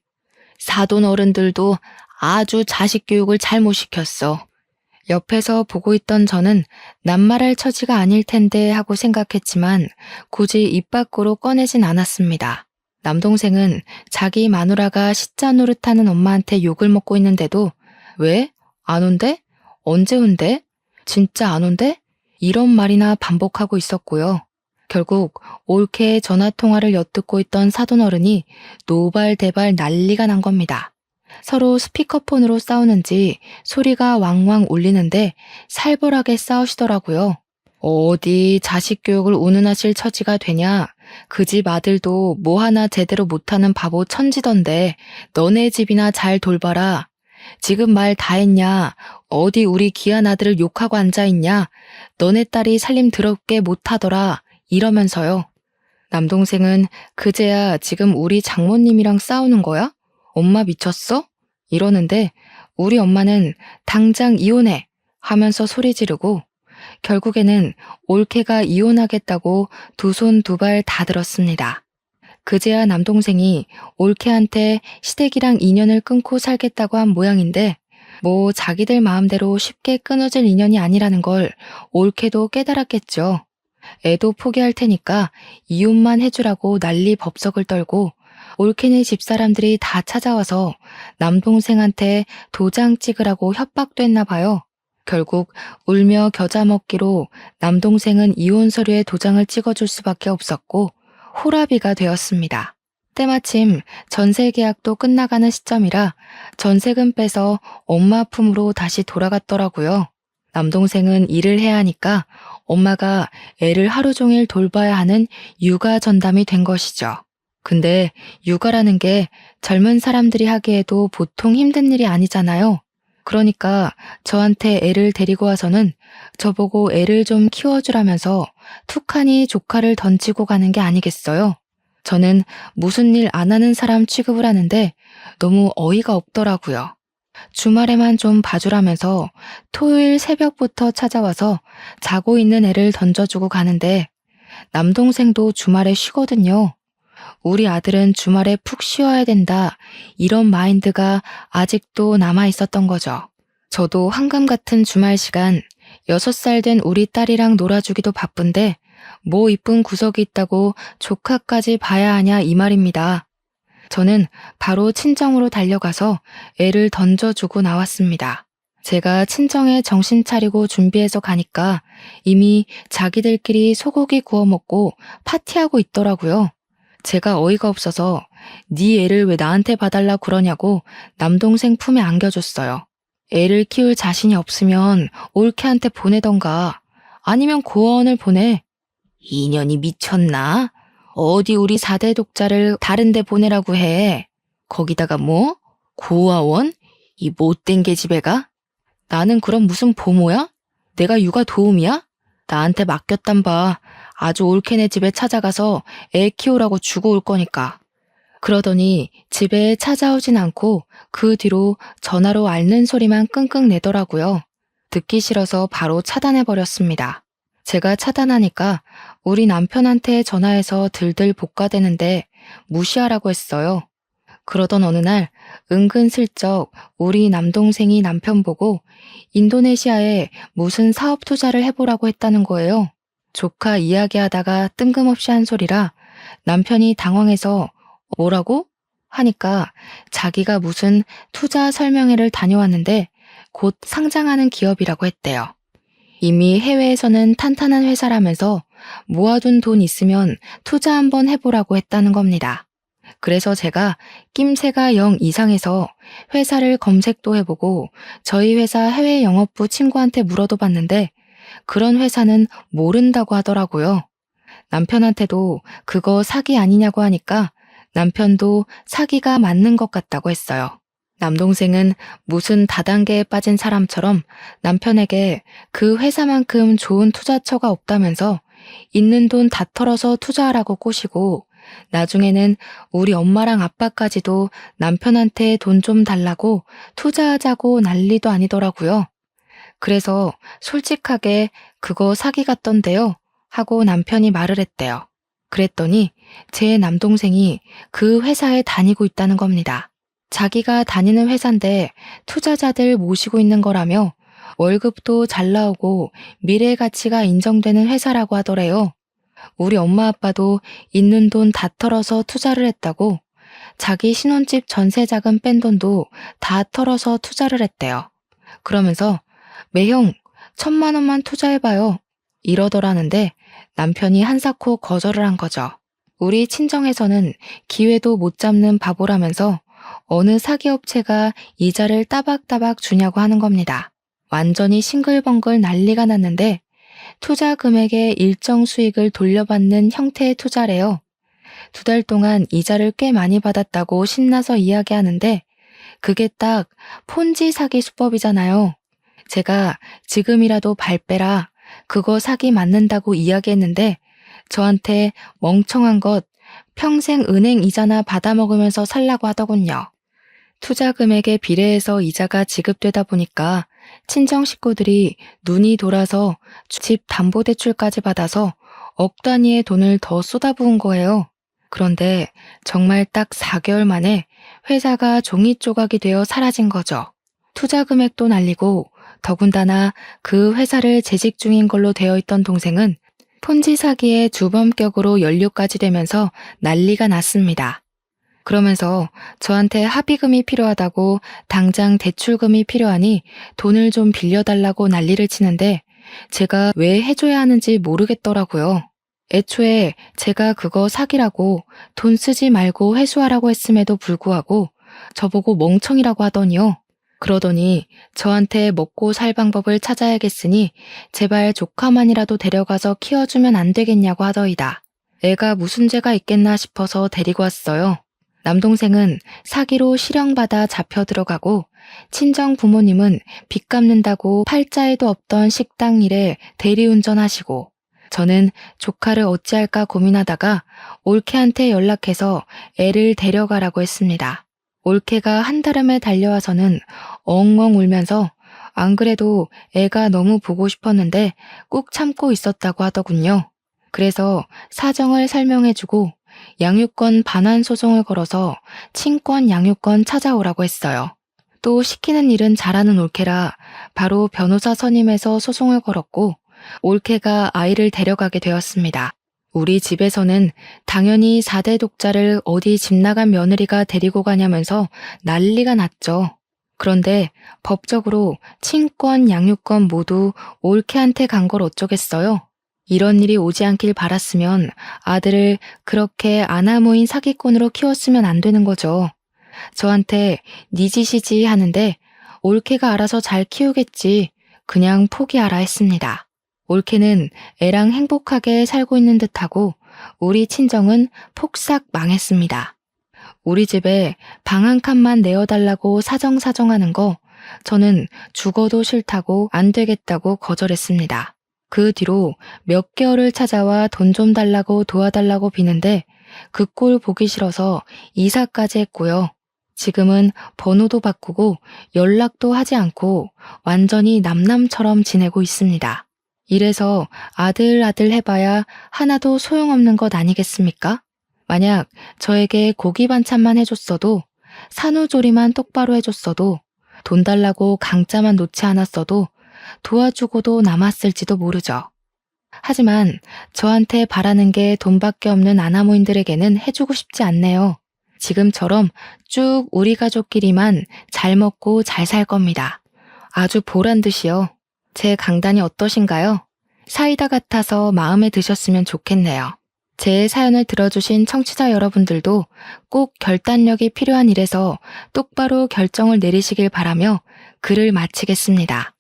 사돈 어른들도 아주 자식 교육을 잘못 시켰어. 옆에서 보고 있던 저는 낱말할 처지가 아닐 텐데 하고 생각했지만 굳이 입 밖으로 꺼내진 않았습니다. 남동생은 자기 마누라가 시자 노릇하는 엄마한테 욕을 먹고 있는데도 왜? 안 온대? 언제 온대? 진짜 안 온대? 이런 말이나 반복하고 있었고요. 결국 올케의 전화통화를 엿듣고 있던 사돈어른이 노발대발 난리가 난 겁니다. 서로 스피커폰으로 싸우는지 소리가 왕왕 울리는데 살벌하게 싸우시더라고요. 어디 자식 교육을 운운하실 처지가 되냐? 그 집 아들도 뭐 하나 제대로 못하는 바보 천지던데 너네 집이나 잘 돌봐라. 지금 말 다 했냐? 어디 우리 귀한 아들을 욕하고 앉아있냐? 너네 딸이 살림 더럽게 못하더라. 이러면서요. 남동생은 그제야 지금 우리 장모님이랑 싸우는 거야? 엄마 미쳤어? 이러는데 우리 엄마는 당장 이혼해 하면서 소리 지르고 결국에는 올케가 이혼하겠다고 두 손 두 발 다 들었습니다. 그제야 남동생이 올케한테 시댁이랑 인연을 끊고 살겠다고 한 모양인데 뭐 자기들 마음대로 쉽게 끊어질 인연이 아니라는 걸 올케도 깨달았겠죠. 애도 포기할 테니까 이혼만 해주라고 난리 법석을 떨고 올케네 집사람들이 다 찾아와서 남동생한테 도장 찍으라고 협박도 했나 봐요. 결국 울며 겨자 먹기로 남동생은 이혼 서류에 도장을 찍어줄 수밖에 없었고 호라비가 되었습니다. 때마침 전세 계약도 끝나가는 시점이라 전세금 빼서 엄마 품으로 다시 돌아갔더라고요. 남동생은 일을 해야 하니까 엄마가 애를 하루 종일 돌봐야 하는 육아 전담이 된 것이죠. 근데 육아라는 게 젊은 사람들이 하기에도 보통 힘든 일이 아니잖아요. 그러니까 저한테 애를 데리고 와서는 저보고 애를 좀 키워주라면서 툭하니 조카를 던지고 가는 게 아니겠어요? 저는 무슨 일 안 하는 사람 취급을 하는데 너무 어이가 없더라고요. 주말에만 좀 봐주라면서 토요일 새벽부터 찾아와서 자고 있는 애를 던져주고 가는데 남동생도 주말에 쉬거든요. 우리 아들은 주말에 푹 쉬어야 된다. 이런 마인드가 아직도 남아 있었던 거죠. 저도 한감 같은 주말 시간 6살 된 우리 딸이랑 놀아주기도 바쁜데 뭐 이쁜 구석이 있다고 조카까지 봐야 하냐 이 말입니다. 저는 바로 친정으로 달려가서 애를 던져주고 나왔습니다. 제가 친정에 정신 차리고 준비해서 가니까 이미 자기들끼리 소고기 구워 먹고 파티하고 있더라고요. 제가 어이가 없어서 네 애를 왜 나한테 봐달라 그러냐고 남동생 품에 안겨줬어요. 애를 키울 자신이 없으면 올케한테 보내던가 아니면 고아원을 보내. 이년이 미쳤나? 어디 우리 4대 독자를 다른 데 보내라고 해. 거기다가 뭐? 고아원? 이 못된 계집애가? 나는 그럼 무슨 보모야? 내가 육아 도우미야? 나한테 맡겼단 봐. 아주 올케네 집에 찾아가서 애 키우라고 주고 올 거니까. 그러더니 집에 찾아오진 않고 그 뒤로 전화로 앓는 소리만 끙끙 내더라고요. 듣기 싫어서 바로 차단해버렸습니다. 제가 차단하니까 우리 남편한테 전화해서 들들 볶아대는데 무시하라고 했어요. 그러던 어느 날 은근슬쩍 우리 남동생이 남편 보고 인도네시아에 무슨 사업 투자를 해보라고 했다는 거예요. 조카 이야기하다가 뜬금없이 한 소리라 남편이 당황해서 뭐라고? 하니까 자기가 무슨 투자 설명회를 다녀왔는데 곧 상장하는 기업이라고 했대요. 이미 해외에서는 탄탄한 회사라면서 모아둔 돈 있으면 투자 한번 해보라고 했다는 겁니다. 그래서 제가 낌새가 0 이상해서 회사를 검색도 해보고 저희 회사 해외 영업부 친구한테 물어도 봤는데 그런 회사는 모른다고 하더라고요. 남편한테도 그거 사기 아니냐고 하니까 남편도 사기가 맞는 것 같다고 했어요. 남동생은 무슨 다단계에 빠진 사람처럼 남편에게 그 회사만큼 좋은 투자처가 없다면서 있는 돈 다 털어서 투자하라고 꼬시고 나중에는 우리 엄마랑 아빠까지도 남편한테 돈 좀 달라고 투자하자고 난리도 아니더라고요. 그래서 솔직하게 그거 사기 같던데요 하고 남편이 말을 했대요. 그랬더니 제 남동생이 그 회사에 다니고 있다는 겁니다. 자기가 다니는 회사인데 투자자들 모시고 있는 거라며 월급도 잘 나오고 미래 가치가 인정되는 회사라고 하더래요. 우리 엄마 아빠도 있는 돈 다 털어서 투자를 했다고 자기 신혼집 전세 자금 뺀 돈도 다 털어서 투자를 했대요. 그러면서 매형 1,000만 원만 투자해봐요 이러더라는데 남편이 한사코 거절을 한 거죠. 우리 친정에서는 기회도 못 잡는 바보라면서 어느 사기업체가 이자를 따박따박 주냐고 하는 겁니다. 완전히 싱글벙글 난리가 났는데 투자 금액의 일정 수익을 돌려받는 형태의 투자래요. 2달 동안 이자를 꽤 많이 받았다고 신나서 이야기하는데 그게 딱 폰지 사기 수법이잖아요. 제가 지금이라도 발 빼라, 그거 사기 맞는다고 이야기했는데 저한테 멍청한 것 평생 은행 이자나 받아먹으면서 살라고 하더군요. 투자 금액에 비례해서 이자가 지급되다 보니까 친정 식구들이 눈이 돌아서 집 담보대출까지 받아서 억 단위의 돈을 더 쏟아부은 거예요. 그런데 정말 딱 4개월 만에 회사가 종이 조각이 되어 사라진 거죠. 투자 금액도 날리고 더군다나 그 회사를 재직 중인 걸로 되어 있던 동생은 폰지 사기에 주범격으로 연루까지 되면서 난리가 났습니다. 그러면서 저한테 합의금이 필요하다고 당장 대출금이 필요하니 돈을 좀 빌려달라고 난리를 치는데 제가 왜 해줘야 하는지 모르겠더라고요. 애초에 제가 그거 사기라고 돈 쓰지 말고 회수하라고 했음에도 불구하고 저보고 멍청이라고 하더니요. 그러더니 저한테 먹고 살 방법을 찾아야겠으니 제발 조카만이라도 데려가서 키워주면 안 되겠냐고 하더이다. 애가 무슨 죄가 있겠나 싶어서 데리고 왔어요. 남동생은 사기로 실형받아 잡혀 들어가고 친정 부모님은 빚 갚는다고 팔자에도 없던 식당 일에 대리운전하시고 저는 조카를 어찌할까 고민하다가 올케한테 연락해서 애를 데려가라고 했습니다. 올케가 한달음에 달려와서는 엉엉 울면서 안 그래도 애가 너무 보고 싶었는데 꾹 참고 있었다고 하더군요. 그래서 사정을 설명해주고 양육권 반환 소송을 걸어서 친권 양육권 찾아오라고 했어요. 또 시키는 일은 잘하는 올케라 바로 변호사 선임해서 소송을 걸었고 올케가 아이를 데려가게 되었습니다. 우리 집에서는 당연히 4대 독자를 어디 집 나간 며느리가 데리고 가냐면서 난리가 났죠. 그런데 법적으로 친권, 양육권 모두 올케한테 간 걸 어쩌겠어요. 이런 일이 오지 않길 바랐으면 아들을 그렇게 아나무인 사기꾼으로 키웠으면 안 되는 거죠. 저한테 네 짓이지 하는데 올케가 알아서 잘 키우겠지. 그냥 포기하라 했습니다. 올케는 애랑 행복하게 살고 있는 듯하고 우리 친정은 폭삭 망했습니다. 우리 집에 방 한 칸만 내어달라고 사정사정하는 거 저는 죽어도 싫다고 안 되겠다고 거절했습니다. 그 뒤로 몇 개월을 찾아와 돈 좀 달라고 도와달라고 비는데 그 꼴 보기 싫어서 이사까지 했고요. 지금은 번호도 바꾸고 연락도 하지 않고 완전히 남남처럼 지내고 있습니다. 이래서 아들 해봐야 하나도 소용없는 것 아니겠습니까? 만약 저에게 고기 반찬만 해줬어도, 산후조리만 똑바로 해줬어도, 돈 달라고 강짜만 놓지 않았어도 도와주고도 남았을지도 모르죠. 하지만 저한테 바라는 게 돈밖에 없는 아나모인들에게는 해주고 싶지 않네요. 지금처럼 쭉 우리 가족끼리만 잘 먹고 잘 살 겁니다. 아주 보란 듯이요. 제 강단이 어떠신가요? 사이다 같아서 마음에 드셨으면 좋겠네요. 제 사연을 들어주신 청취자 여러분들도 꼭 결단력이 필요한 일에서 똑바로 결정을 내리시길 바라며 글을 마치겠습니다.